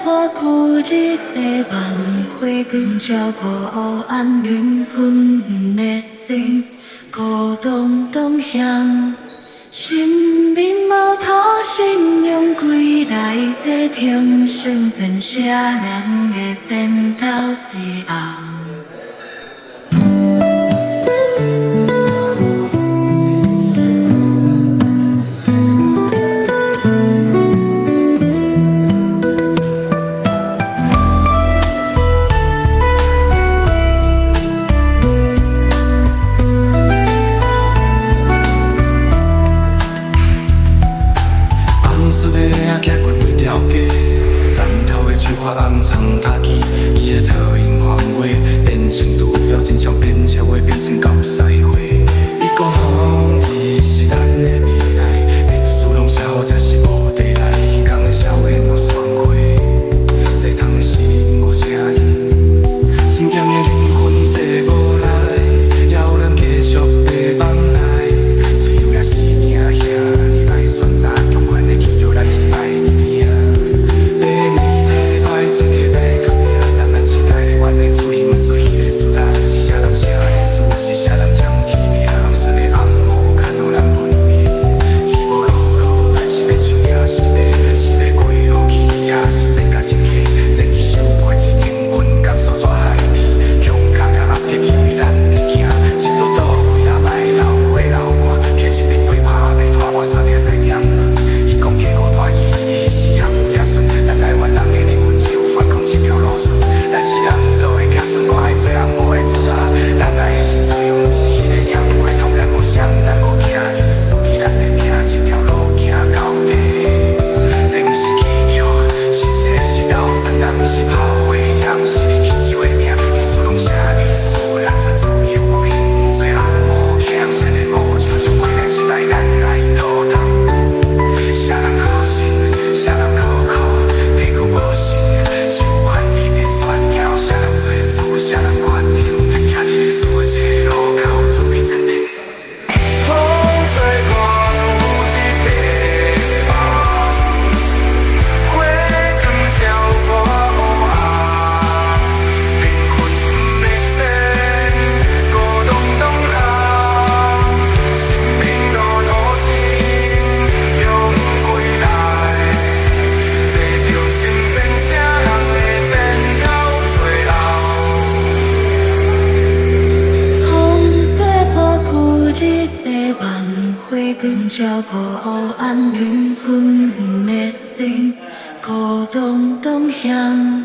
破旧日的梦，花光照过黑暗灵魂的情，孤单东向。生命无土信用归来，这天生前写人的前头一红。输的影行过几条街，站头的手发红葱塔机，伊的投影黄话变成拄要真相变笑话，变成狗屎话。伊讲风雨是咱的未来，历史拢写好才是无地来。现今的社会无双汇，西藏的诗人无声音，心强的灵魂坐无来，也有人继续被放来。自由也是惊吓，你来选择强权的去。咱是歹命，要面对歹做起歹革命，咱是台湾的主人，做迄个主人，是啥人写历史，是啥人将天命，红色的红幕看予咱文明，起无落落，是要唱也是要过落去，也是真甲真假，真去收过天顶棍，感受带害你，强卡甲压迫因为咱的囝，一座岛几若歹流血流汗，客一边被拍被拖，我三年在念。伊是行者顺，咱台湾人的灵魂只有反抗这条路顺。咱是人道的子孙，我爱做红毛的厝仔。咱爱的是自由，不是迄个洋话。痛咱无伤，咱无惊，输去咱的命，这条路行到底。这不是奇妙，是世是斗争，咱不是炮灰，也不是你去救的命。历史拢写历史，咱做自由归，做红毛强，谁的无就从归来一代，咱爱讨讨。啥人好心，啥人可靠，地久无信，只有权力的炫耀。啥人做主，啥人决定，徛伫历史的这路口，准备前进。风吹过旧日的梦，花光照过黑暗，灵魂的前，孤单东行，生命路途是。花光照过黑暗灵魂的情，孤单东向。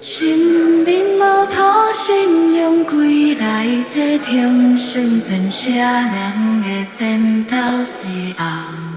生命无土信用归来，这天生前写人的前头一红。